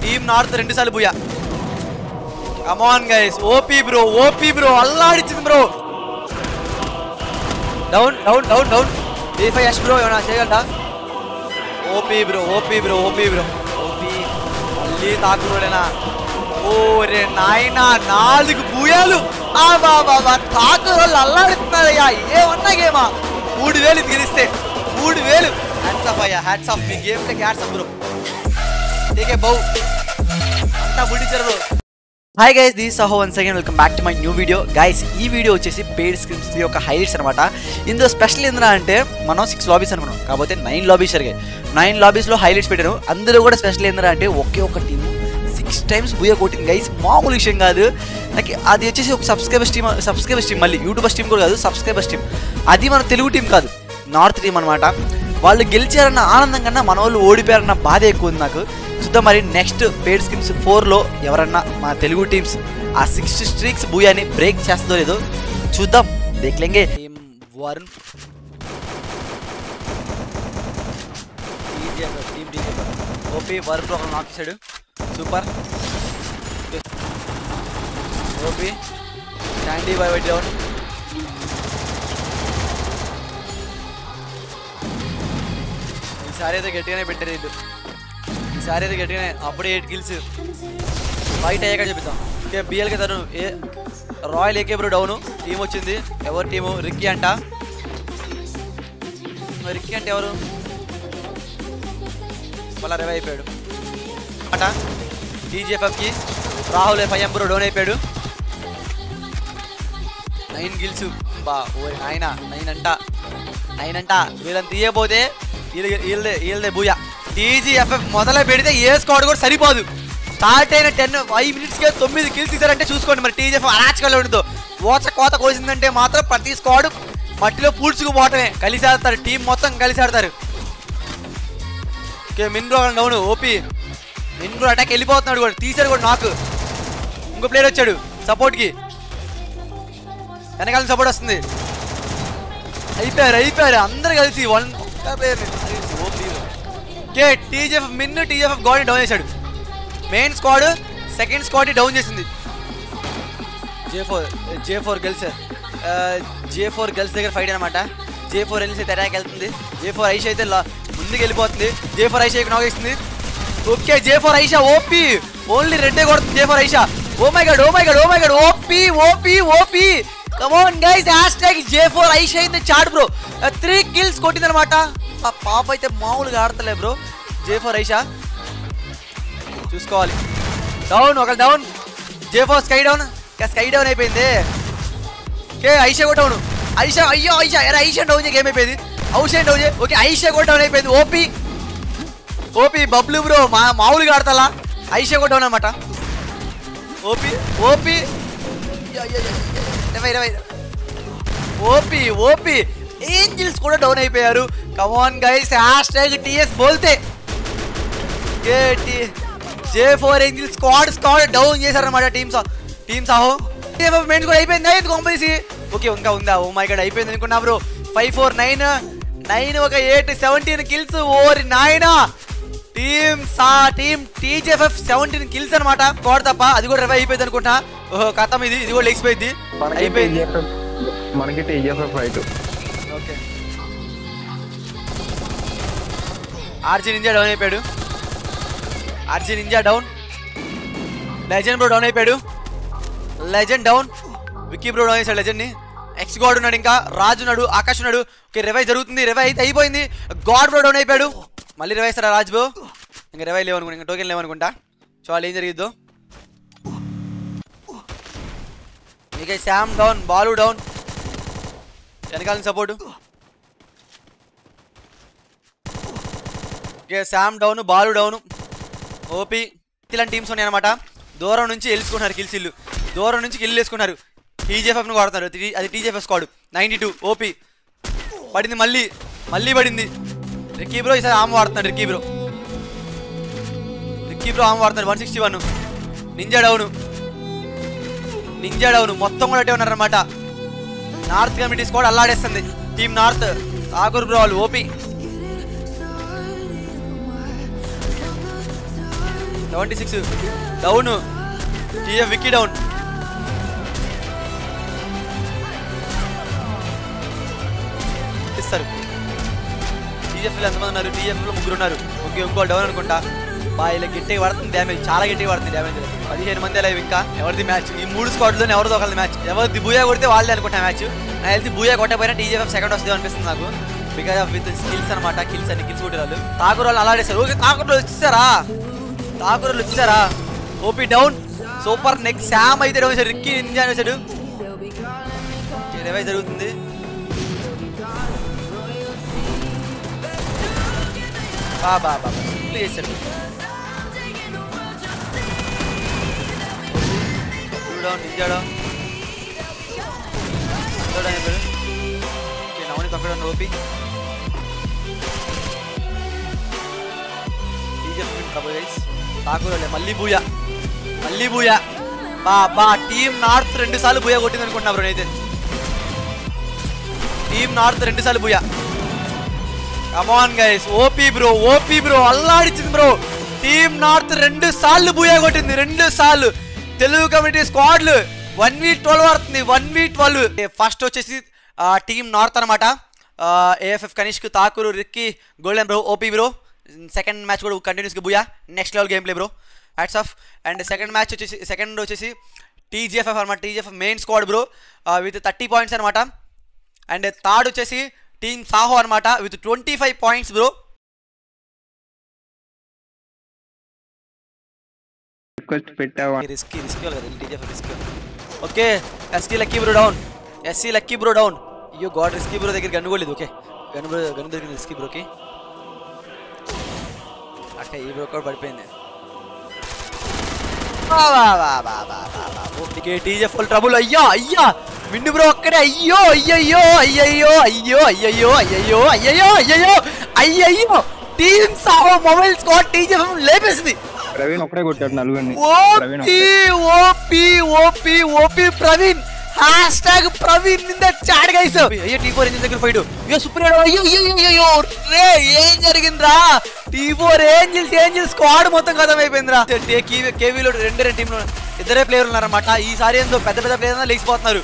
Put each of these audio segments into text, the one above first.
Team north 2 సార్లు booyah. Come on guys, OP bro అల్లాడిచ్చింది bro. Down down down down D5 Yash bro ఏమన్నా చేయగలరా? OP bro OP మళ్ళీ తాకురోడేనా? ఓరే నాయనా 4 బూయాలు. తాకురోళ్ళు అల్లాడుతున్నారయ్యా. ఏమన్నా గేమా 3000 గెలిస్తే 3000. హ్యాట్స్ ఆఫ్ అయ్యా, హ్యాట్స్ ఆఫ్. మీ గేమ్ ప్లేకి hats off bro. Take a bow. అంతా ముడిచారు bro. Hi guys, this Saho once again welcome back to my new video. Guys ఈ వీడియో వచ్చేసి పెయిడ్ స్క్రిప్ట్స్ యొక్క హైలైట్స్ అనమాట. ఇందులో స్పెషల్ ఏంటంటే అంటే మనం 6 లాబీస్ అనుకున్నాం, కాకపోతే 9 లాబీస్ జరిగాయి. 9 లాబీస్లో హైలైట్స్ పెట్టాను. అందులో కూడా స్పెషల్ ఏంటంటే అంటే ఒకే ఒక టీము 6 టైమ్స్ బూయా కొట్టింది గైస్. మామూలు విషయం కాదు. నాకు అది వచ్చేసి ఒక సబ్స్క్రైబర్స్ టీమ్, మళ్ళీ యూట్యూబర్స్ టీమ్ కూడా కాదు, సబ్స్క్రైబర్స్ టీమ్. అది మన తెలుగు టీం కాదు, నార్త్ టీం అనమాట. వాళ్ళు గెలిచారన్న ఆనందం కన్నా మన వాళ్ళు ఓడిపోయారన్న బాధ ఎక్కువ ఉంది నాకు. చూద్దాం మరి నెక్స్ట్ పెయిడ్ స్క్రిప్ట్స్ 4లో ఎవరన్నా మన తెలుగు టీమ్స్ ఆ 6 స్ట్రీక్స్ బూయాని బ్రేక్ చేస్తుందో లేదో చూద్దాం. దేఖ్లేంగే. వరుణ్ ఓపీ వరుణ్ ఒక నాక్ చేశాడు. Super. OP Sandy by white down. ఈసారి అయితే గట్టిగానే పెట్టారు వీళ్ళు. ఈసారి అయితే గట్టిగానే. అప్పుడే 8 కిల్స్. ఫైట్ అయ్యాక చెప్తాం. ఓకే బిఎల్కి తను royal AK bro down. Team వచ్చింది. ఎవరు టీము? రిక్కీ అంట. రిక్కీ అంటే ఎవరు? మళ్ళా రివైవ్ అయిపోయాడు అట. టీజీఎఫ్ఎఫ్కి రాహుల్ FIM బ్రో డౌన్ అయిపోయాడు. 9 కిల్స్. బా ఓ ఆయన 9 అంట. వీళ్ళని తీయబోతే వీళ్ళదే బూయా. టీజీఎఫ్ఎఫ్ మొదలు పెడితే ఏ స్క్వాడ్ కూడా సరిపోదు. స్టార్ట్ అయిన 5 మినిట్స్కే 9 కిల్స్ ఇచ్చారంటే చూసుకోండి మరి. టీజీఎఫ్ అరాచకాలు ఉండదు. కోత కోసిందంటే మాత్రం ప్రతి స్క్వాడ్ మట్టిలో పూడ్చుకుపోవటమే. కలిసి ఆడతారు, టీం మొత్తం కలిసి ఆడతారు. ఓకే మిన్రో డౌన్. ఓపీ మిన్రో అటాక్ వెళ్ళిపోతున్నాడు కూడా. తీసాడు కూడా నాకు. ఇంకో ప్లేయర్ వచ్చాడు సపోర్ట్కి. వెనకాల సపోర్ట్ వస్తుంది. అయిపోయారు అందరు కలిసి. ఓకే టీజీఎఫ్ టీజీఎఫ్ గాడ్ని డౌన్ చేశాడు. మెయిన్ స్క్వాడ్ సెకండ్ స్క్వాడ్ని డౌన్ చేసింది. J4 గర్ల్స్ దగ్గర ఫైట్ అనమాట. J4 వెళ్ళి అటాక్ వెళ్తుంది. J4 ఐషా అయితే ముందుకు వెళ్ళిపోతుంది. J4 ఐషాకి నాక్ వేస్తుంది. Okay J4 Aisha OP. Only రెడ్డే కొడుతుంది J4 Aisha. Oh my god OP. Come on guys, #J4 Aisha in the chat bro. 3 kills కొట్టిందనమాట. ఆ పాప అయితే మామూలుగా ఆడతలే బ్రో. J4 ఐషా చూసుకోవాలి. డౌన్ ఒకళ్ళు డౌన్. J4 స్కై డౌన్ అయిపోయింది. ఓకే ఐషా కూడా డౌన్. ఐషా డౌన్ గేమ్ అయిపోయింది. డౌన్. ఓకే ఐషా కూడా డౌన్ అయిపోయింది. ఓపీ బబ్లు బ్రో మామూలుగా ఆడతలా. ఐషా కూడా డౌన్ అనమాట. ఓపీ ఏంజిల్స్ కూడా డౌన్ అయిపోయారు. కమాన్ గైస్, #TS బోల్తే. J4 ఏంజిల్స్ స్క్వాడ్ డౌన్ చేశారనమాట. టీమ్స్ ఆహో మెయిన్స్ కూడా అయిపోయింది. కాంపిటీసీ ఓకే ఇంకా ఉందా? ఓ మై గాడ్ అయిపోయింది అనుకున్నా బ్రో. 5 4 9 ఒక 8 17 కిల్స్. ఓరి నాయనా. టీమ్ టీజీఎఫ్ఎఫ్ 17 కిల్స్ అనమాట. స్క్వాడ్ తప్ప. అది కూడా రివైవ్ అయిపోయింది అనుకుంటా. ఓహో కథం ఇది కూడా లేచిపోయింది. అయిపోయింది మనకి TGFF fight. Okay RG ninja down అయిపోయాడు. లెజెండ్ బ్రో డౌన్ అయిపోయాడు. Legend down. Vicky bro down చేశాడు లెజెండ్ని. ఎక్స్ గాడ్ ఉన్నాడు, ఇంకా రాజు ఉన్నాడు, ఆకాష్ ఉన్నాడు. ఓకే రివైవ్ జరుగుతుంది. రివైవ్ అయితే అయిపోయింది. గాడ్ బ్రో డౌన్ అయిపోయాడు. మళ్ళీ రివైవ్ ఇస్తారా రాజు బ్రో? ఇంకా రివైవ్ లేవనుకుంటా, ఇంకా టోకెన్ లేవనుకుంటా. చాలా ఏం జరిగిద్దో. ఇక శామ్ డౌన్, బాలు డౌన్. వెనకాల support. Okay Sam down, Balu down. OP ఇలాంటి టీమ్స్ ఉన్నాయన్నమాట. దూరం నుంచి వెళ్ళుకున్నారు కిల్స్. ఇల్లు దూరం నుంచి కిల్లు వేసుకున్నారు. టీజీఎఫ్ఎఫ్ను కొడుతున్నారు. అది టీజీఎఫ్ఎఫ్ స్క్వాడ్. 92 ఓపీ పడింది. మళ్ళీ పడింది. రిక్కీ బ్రో ఈసారి ఆమె వాడుతున్నాడు. రిక్కీ బ్రో ఆమె వాడుతున్నాడు. 161. Ninja down. మొత్తం కూడా అట్టే ఉన్నారనమాట. నార్త్ కమిటీ స్క్వాడ్ అల్లాడేస్తుంది. టీమ్ నార్త్ ఆగురు బ్రో వాళ్ళు. OP 76 down. TF Vicky down. ఇస్తారు. టీఎఫ్లో ఎంతమంది ఉన్నారు? టీఎఫ్లో 3 ఉన్నారు. ఓకే, ఇంకో డౌన్ అనుకుంటా. ఇలా గట్టిగా పడుతుంది డ్యామేజ్, చాలా గట్టిగా పడుతుంది డ్యామేజ్. 15 మంది లైవ్ ఇంకా. ఎవరిది మ్యాచ్? ఈ 3 స్క్వాడ్లోనే ఎవరిదో ఒకరిది మ్యాచ్. ఎవరిది బూయా కొడితే వాళ్ళే అనుకుంటా మ్యాచ్. నాకు తెలిసి బూయా కొట్టకపోయినా టీజీఎఫ్ సెకండ్ వస్తుంది అనిపిస్తుంది నాకు. బికాజ్ ఆఫ్ విత్ స్కిల్స్ అనమాట. కిల్స్ అని కిల్స్ కొట్టే వాళ్ళు. తాకూరు వాళ్ళు అలా ఆడేస్తారు. ఓకే, తాకూరు వచ్చేసారా? తాకూరులు వచ్చేసారా? OP down. Super. Next Sam అయితే డౌన్ చేశాడు. రిక్కీ నింజా వేసాడు. రివైజ్ జరుగుతుంది. బాబా సింపుల్ చేశాడు. Down ninja down. నవని తొక్కడం ఓపీ. తాకూరలే మళ్ళీ బూయా. మళ్ళీ బూయా. బా టీమ్ నార్త్ 2 సార్లు బూయా కొట్టింది అనుకుంటున్నా బ్రో అయితే. టీమ్ నార్త్ 2 సార్లు booyah. Come on guys. OP bro అల్లాడిచ్చింది బ్రో. టీమ్ నార్త్ 2 సార్లు బూయా కొట్టింది. 2 సార్లు. తెలుగు కమ్యూనిటీ స్క్వాడ్లు 1v12 ఆడుతుంది. 1v12. ఫస్ట్ వచ్చేసి టీమ్ నార్త్ అనమాట. AFF Kanishk, Thakur, Ricky, golden bro, OP bro. Second match కూడా కంటిన్యూస్గా booyah. Next level game play bro. Hats off. And second వచ్చేసి టీజీఎఫ్ఎఫ్ అనమాట. TGFF main squad bro with 30 points అనమాట. And third వచ్చేసి team Saaho అనమాట with 25 points bro. Okay, SC lucky bro down. అయ్యో god, risky bro దగ్గర gun కూడా లేదు. ఓకే, గన్ను దొరికింది రిస్కీ బ్రోకి. అక్క ఈ బ్రో కూడా పడిపోయింది. TGF full trouble. అయ్యా మిండు బ్రో అక్కడే. అయ్యో team Saaho mobile squad TGF లేపేసింది. ప్రవీణ్ ఒక్కడే కొట్టాడు నలుగురిని. OP Praveen. Hashtag Praveen in the chat guys. అయ్యో T4 ఏంజెల్ దగ్గర ఫైట్. అయ్యో సూపర్. అయ్యో రే ఏం జరిగిందిరా? T4 ఏంజెల్ స్క్వాడ్ మొత్తం ఖతం అయిపోయిందిరా. కేవీలో 2 టీంలో 2 ప్లేయర్లు ఉన్నారన్నమాట. ఈసారి ఏందో పెద్ద ప్లేయర్లు లేచిపోతున్నారు.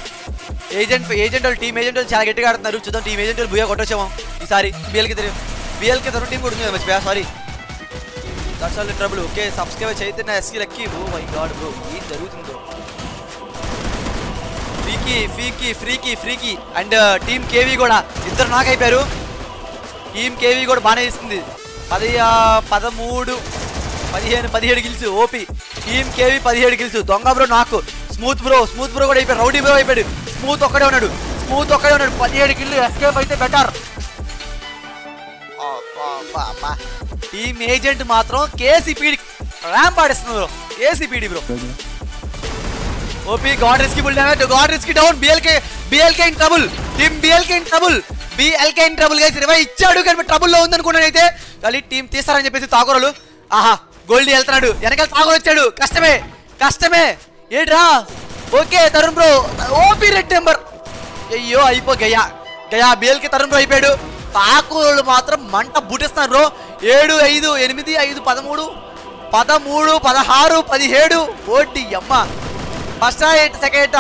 ఏజెంట్ వాళ్ళు టీమ్ ఏజెంట్ వాళ్ళు చాలా గట్టిగా ఆడుతున్నారు. చూద్దాం టీమ్ ఏజెంట్ వాళ్ళు బుయ్యా కొట్టొచ్చాము ఈసారి. బిఎల్కి తన టీం కూడా ఉంది మర్చిపోయా, sorry. That's all in trouble. Okay, subscribe Chaitanya SC lucky. Oh my god bro, ఏం జరుగుతుందో? ఫ్రీకీ అండ్ టీమ్ కేవీ కూడా ఇద్దరు నాక్ అయిపోయారు. టీమ్ కేవీ కూడా బాగానే ఇస్తుంది. 17 kills. OP team KV 17 kills. దొంగ బ్రో నాకు. స్మూత్ బ్రో కూడా అయిపోయాడు. రౌడీ బ్రో అయిపోయాడు. స్మూత్ ఒక్కడే ఉన్నాడు. 17 కిల్లు. ఎస్కేప్ అయితే బెటర్. టీమ్ ఏజెంట్ మాత్రం కేసీపీడి ర్యాంప్ ఆడిస్తుంది bro. KCPD bro. OP god risky full damage. God risky down. BLK in trouble. Team BLK in trouble guys. Revive ఇచ్చాడు కానీ ట్రబుల్లో ఉందనుకున్నాను అయితే. కానీ టీం తీస్తారని చెప్పేసి తాకూరలు. ఆహా, గోల్డీ వెళ్తున్నాడు. వెనకాల తాకూరు వచ్చాడు. కష్టమే ఏడ్రా. Okay Tarun bro. OP red number. అయ్యో అయిపో గయా బిఎల్కే తరుణ్ బ్రో అయిపోయాడు. తాకూరులు మాత్రం మంట బుట్టిస్తున్నారు బ్రో. 7 5 8 5 13 16 17. ఓటి అమ్మ. ఫస్ట్ సెకండ్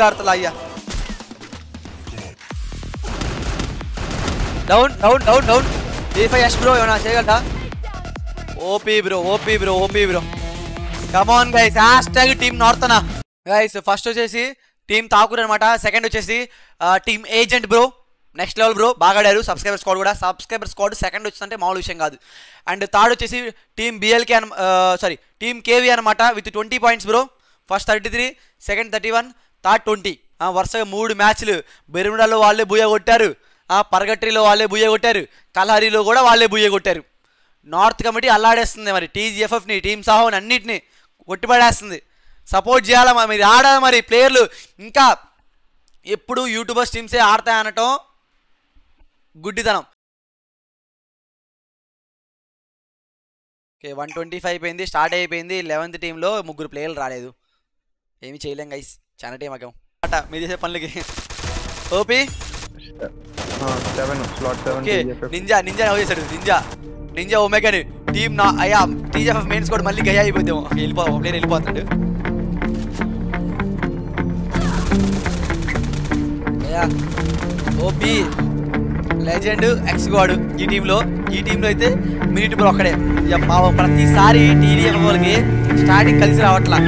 ఆడుతున్నా. అయ్యా డౌన్. D5 యష్ బ్రో ఏమన్నా చేయగలరా? OP bro. Come on guys. Hashtag team north అన్న గైస్. ఫస్ట్ వచ్చేసి టీమ్ తాకూర్ అనమాట. సెకండ్ వచ్చేసి team agent bro. Next level bro. బాగా ఆడారు. సబ్స్క్రైబర్ స్క్వాడ్ సెకండ్ వచ్చిందంటే మామూలు విషయం కాదు. అండ్ థర్డ్ వచ్చేసి టీమ్ బిఎల్కే టీమ్ కేవీ అనమాట with 20 points bro. First 33, second 31, third 20. వరుసగా 3 మ్యాచ్లు. బెర్ముడాలో వాళ్ళే బూయ కొట్టారు. పరగట్రిలో వాళ్ళే బూయ కొట్టారు. కల్హారీలో కూడా వాళ్ళే బూయ కొట్టారు. నార్త్ కమిటీ అల్లాడేస్తుంది మరి. టీజీఎఫ్ఎఫ్ని టీమ్ సాహోని అన్నిటిని కొట్టిపడేస్తుంది. సపోర్ట్ చేయాలా మరి, ఆడాలి మరి ప్లేయర్లు. ఇంకా ఎప్పుడు యూట్యూబర్స్ టీమ్సే ఆడతాయనటం గుడ్డితనం. ఓకే 125 అయిపోయింది. స్టార్ట్ అయిపోయింది. 11th టీంలో 3 ప్లేయర్లు రాలేదు. ఏమి చేయలేం గైస్. చాలా టైం అగం అట మీరు చేసే పనులకి. OP 7 slot 7. నింజా చేశాడు. నింజా ఒమేగాని టీమ్ నా అయ్యా టీజీఎఫ్ మెయిన్స్ కూడా మళ్ళీ గయ్యా అయిపోద్దాము. వెళ్ళిపోతాడు అయ్యా. ఓపీ లెజెండ్ ఎక్స్ గాడ్ ఈ టీంలో అయితే మినిట్ బ్రో ఒక్కడే. ప్రతిసారి టీడీఎఫ్ వాళ్ళకి స్టార్టింగ్ కలిసి రావట్లా.